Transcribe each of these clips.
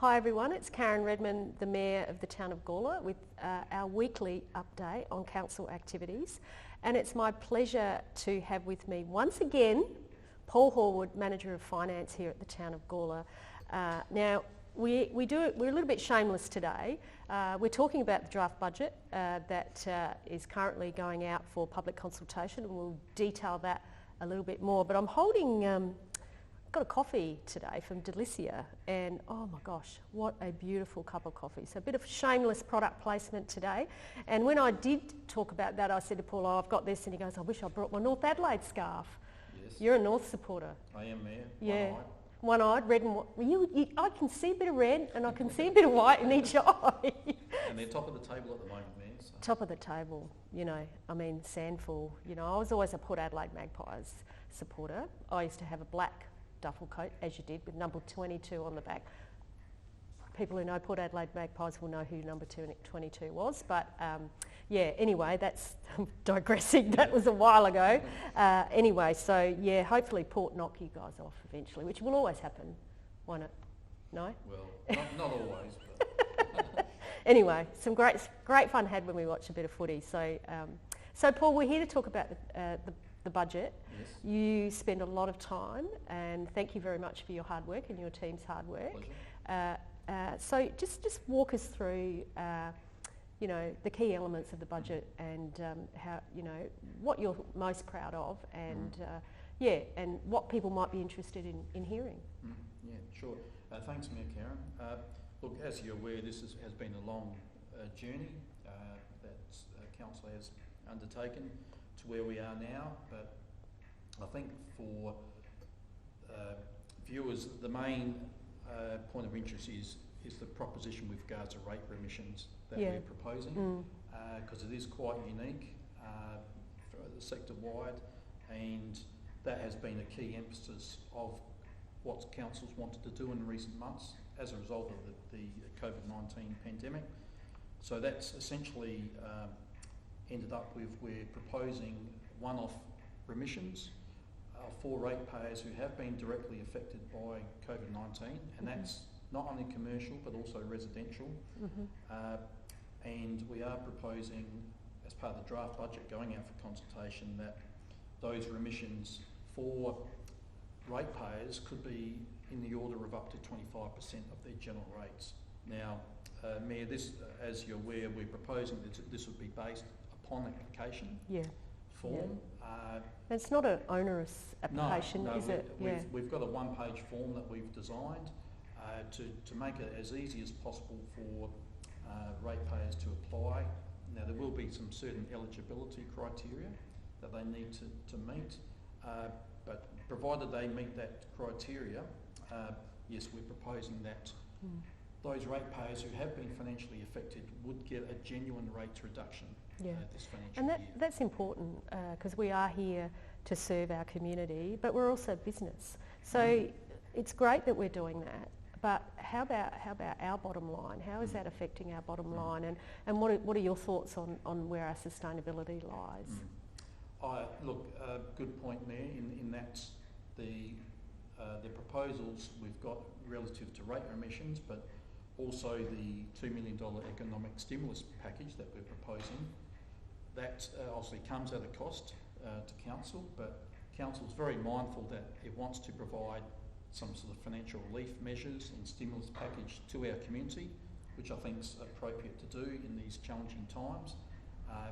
Hi everyone, it's Karen Redman, the Mayor of the town of Gawler, with our weekly update on council activities. And it's my pleasure to have with me once again Paul Horwood, Manager of Finance here at the town of Gawler. Now, we're a little bit shameless today. We're talking about the draft budget that is currently going out for public consultation, and we'll detail that a little bit more. But I'm holding got a coffee today from Delicia, and oh my gosh, what a beautiful cup of coffee. So a bit of shameless product placement today. And when I did talk about that, I said to Paul, I've got this, and he goes, I wish I brought my North Adelaide scarf. Yes. You're a North supporter. I am, Mayor. Yeah. One-eyed, red and white. I can see a bit of red and I can see a bit of white in each eye. And they're top of the table at the moment, Mayor. So. Top of the table, Sandful. I was always a Port Adelaide Magpies supporter. I used to have a black duffel coat, as you did, with number 22 on the back. People who know Port Adelaide Magpies will know who number 22 was, but anyway, that's digressing. That was a while ago. Anyway, so yeah, hopefully Port knock you guys off eventually, which will always happen, won't it? No? Well, not always, but... Anyway, some great fun had when we watched a bit of footy. So, Paul, we're here to talk about the budget. Yes. You spend a lot of time, and thank you very much for your hard work and your team's hard work. So just walk us through, the key elements of the budget and how, what you're most proud of, and and what people might be interested in hearing. Yeah, sure. Thanks, Mayor Karen. Look, as you're aware, this has been a long journey that council has undertaken to where we are now, but I think for viewers, the main point of interest is the proposition with regards to rate remissions that we're proposing, because it is quite unique for the sector-wide, and that has been a key emphasis of what councils wanted to do in recent months as a result of the COVID-19 pandemic. So that's essentially ended up with, we're proposing one-off remissions for ratepayers who have been directly affected by COVID-19, and that's not only commercial but also residential. And we are proposing, as part of the draft budget going out for consultation, that those remissions for ratepayers could be in the order of up to 25% of their general rates. Now, Mayor, this, as you're aware, we're proposing that this would be based upon application form. It's not an owners application, no, is it? We've got a one-page form that we've designed to make it as easy as possible for ratepayers to apply. Now, there will be some certain eligibility criteria that they need to meet, but provided they meet that criteria, yes, we're proposing that those ratepayers who have been financially affected would get a genuine rates reduction this financial year. And that's important, because we are here to serve our community, but we're also business. So it's great that we're doing that, but how about our bottom line? How is that affecting our bottom line, and what are your thoughts on where our sustainability lies? Look, good point, Mayor, in that the proposals we've got relative to rate remissions, but also the $2 million economic stimulus package that we're proposing, that obviously comes at a cost to council, but council's very mindful that it wants to provide some sort of financial relief measures and stimulus package to our community, which I think is appropriate to do in these challenging times.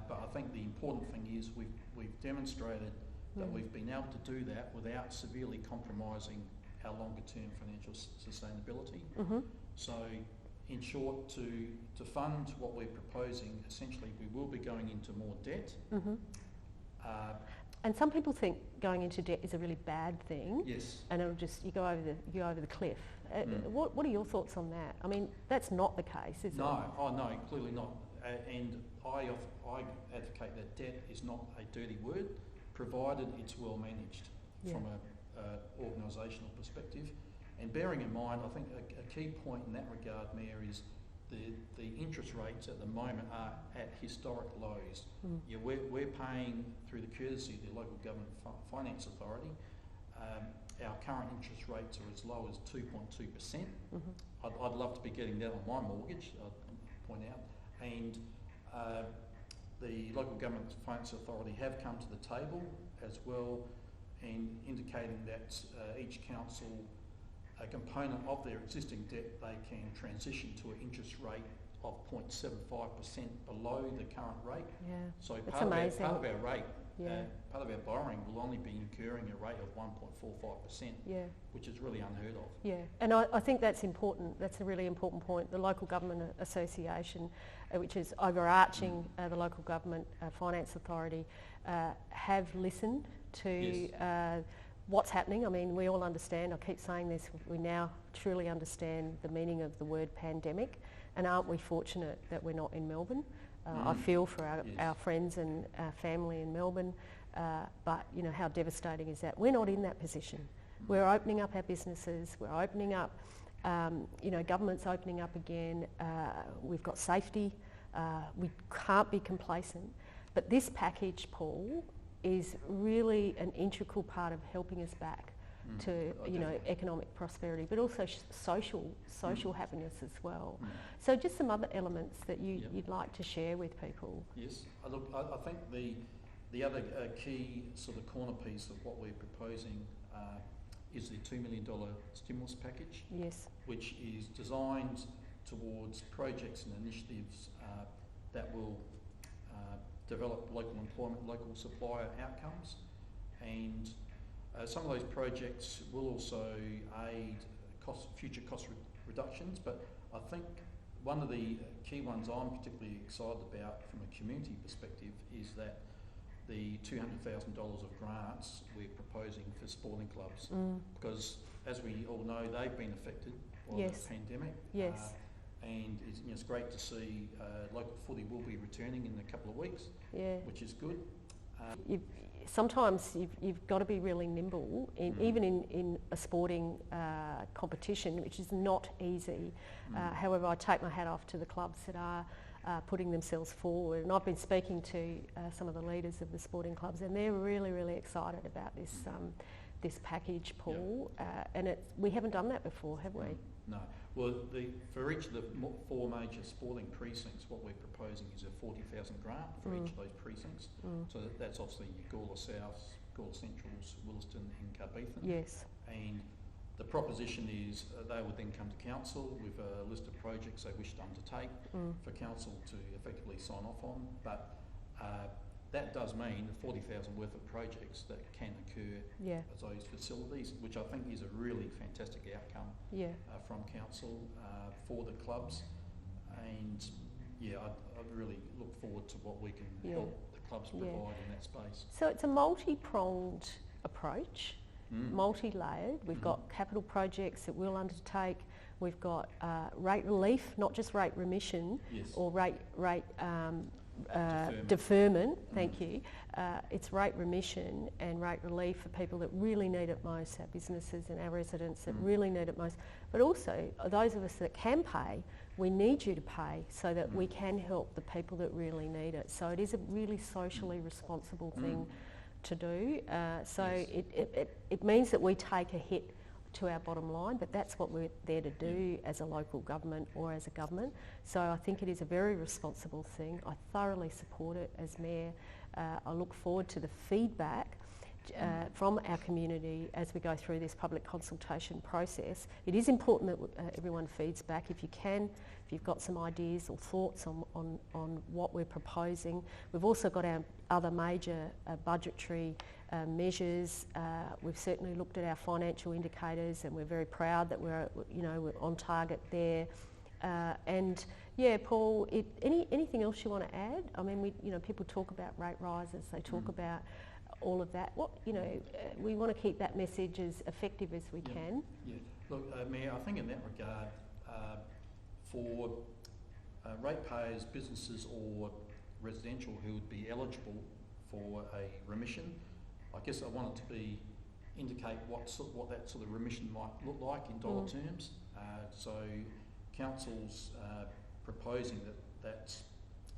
But I think the important thing is we've demonstrated that we've been able to do that without severely compromising our longer term financial sustainability. So in short, to fund what we're proposing, essentially we will be going into more debt. And some people think going into debt is a really bad thing. Yes. And it'll just, you go over the cliff. What are your thoughts on that? I mean, that's not the case, is it? No, clearly not. And I advocate that debt is not a dirty word, provided it's well managed from an organisational perspective. And bearing in mind, I think a key point in that regard, Mayor, is the interest rates at the moment are at historic lows. We're paying, through the courtesy of the Local Government Finance Authority, our current interest rates are as low as 2.2%. Mm-hmm. I'd love to be getting that on my mortgage, I'd point out. And the Local Government Finance Authority have come to the table as well, and indicating that each council, a component of their existing debt, they can transition to an interest rate of 0.75% below the current rate. Yeah, So it's part amazing. of our rate, Yeah. part of our borrowing will only be incurring a rate of 1.45%, Yeah. which is really unheard of. Yeah, and I think that's important. That's a really important point. The Local Government Association, which is overarching the Local Government Finance Authority, have listened to Yes. what's happening. I mean, we all understand, I keep saying this, we now truly understand the meaning of the word pandemic, and aren't we fortunate that we're not in Melbourne? I feel for our friends and our family in Melbourne, but you know, how devastating is that? We're not in that position. We're opening up our businesses, we're opening up, you know, government's opening up again, we've got safety, we can't be complacent. But this package, Paul, is really an integral part of helping us back to, you know, economic prosperity, but also social happiness as well. So just some other elements that you'd like to share with people. Yes, look, I think the other key sort of corner piece of what we're proposing is the $2 million stimulus package. Yes. Which is designed towards projects and initiatives that will develop local employment, local supplier outcomes, and some of those projects will also aid future cost reductions. But I think one of the key ones I'm particularly excited about from a community perspective is that the $200,000 of grants we're proposing for sporting clubs, because as we all know, they've been affected by the pandemic. Yes. And it's great to see local footy will be returning in a couple of weeks, which is good. Sometimes you've got to be really nimble, even in a sporting competition, which is not easy. However, I take my hat off to the clubs that are putting themselves forward. And I've been speaking to some of the leaders of the sporting clubs, and they're really, really excited about this this package, Paul. And we haven't done that before, have we? No. Well, for each of the 4 major sporting precincts, what we're proposing is a $40,000 grant for each of those precincts. So that's obviously Gawler South, Gawler Centrals, Williston and Carbethan. Yes. And the proposition is they would then come to council with a list of projects they wish to undertake for council to effectively sign off on. But that does mean 40,000 worth of projects that can occur at those facilities, which I think is a really fantastic outcome from council for the clubs. And I'd really look forward to what we can help the clubs provide in that space. So it's a multi-pronged approach, multi-layered. We've got capital projects that we'll undertake. We've got rate relief, not just rate remission or rate deferment, thank you. It's rate remission and rate relief for people that really need it most, our businesses and our residents that really need it most. But also, those of us that can pay, we need you to pay so that we can help the people that really need it. So it is a really socially responsible thing to do. It means that we take a hit to our bottom line, but that's what we're there to do as a local government or as a government. So I think it is a very responsible thing. I thoroughly support it as Mayor. I look forward to the feedback from our community as we go through this public consultation process. It is important that everyone feeds back if you can, if you've got some ideas or thoughts on what we're proposing. We've also got our other major budgetary measures. We've certainly looked at our financial indicators, and we're very proud that we're on target there. Paul, anything else you want to add? I mean, people talk about rate rises. They talk about all of that. We want to keep that message as effective as we can. Yeah. Look, Mayor, I think in that regard, for ratepayers, businesses or residential who would be eligible for a remission, I guess I want it to indicate what that sort of remission might look like in dollar terms. So council's proposing that's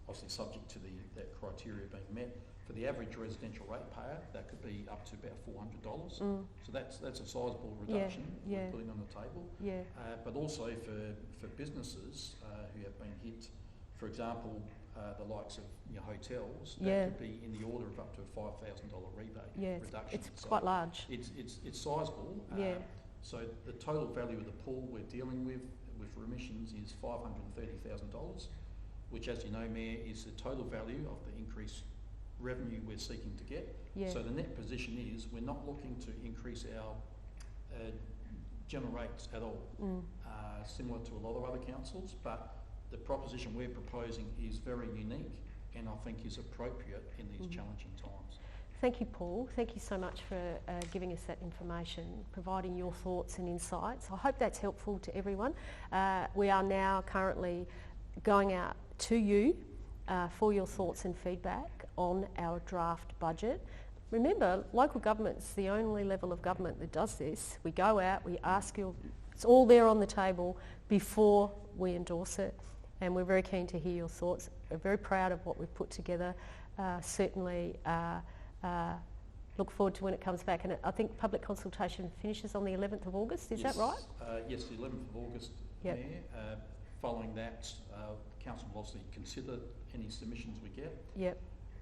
obviously subject to that criteria being met, For the average residential ratepayer, that could be up to about $400. So that's a sizable reduction we're putting on the table. But also for businesses who have been hit, for example, the likes of hotels, that could be in the order of up to a $5,000 rebate reduction. It's quite large. It's sizable. So the total value of the pool we're dealing with remissions is $530,000, which, as you know, Mayor, is the total value of the increased revenue we're seeking to get. So the net position is we're not looking to increase our general rates at all, similar to a lot of other councils, but the proposition we're proposing is very unique and I think is appropriate in these challenging times. Thank you, Paul. Thank you so much for giving us that information, providing your thoughts and insights. I hope that's helpful to everyone. We are now currently going out to you for your thoughts and feedback on our draft budget. Remember, local government's the only level of government that does this. We go out, we ask you, it's all there on the table before we endorse it, and we're very keen to hear your thoughts. We're very proud of what we've put together. Certainly look forward to when it comes back, and I think public consultation finishes on the 11th of August, is that right? Yes, the 11th of August, Mayor. Following that, Council will obviously consider any submissions we get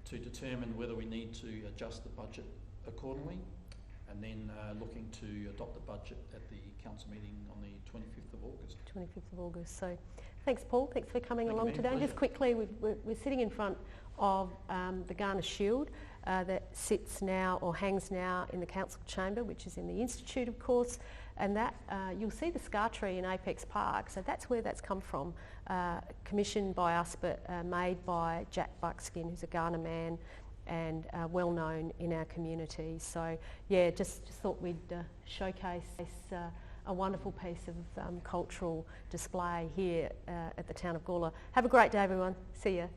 to determine whether we need to adjust the budget accordingly, and then looking to adopt the budget at the Council meeting on the 25th of August. 25th of August. So thanks, Paul. Thanks for coming along today. Pleasure. Just quickly, we're sitting in front of the Garner Shield that sits now or hangs now in the Council Chamber, which is in the Institute, of course, and that you'll see the scar tree in Apex Park, so that's where that's come from, commissioned by us but made by Jack Buckskin, who's a Garner man and well known in our community. So yeah, just thought we'd showcase a wonderful piece of cultural display here at the town of Gawler. Have a great day, everyone. See ya.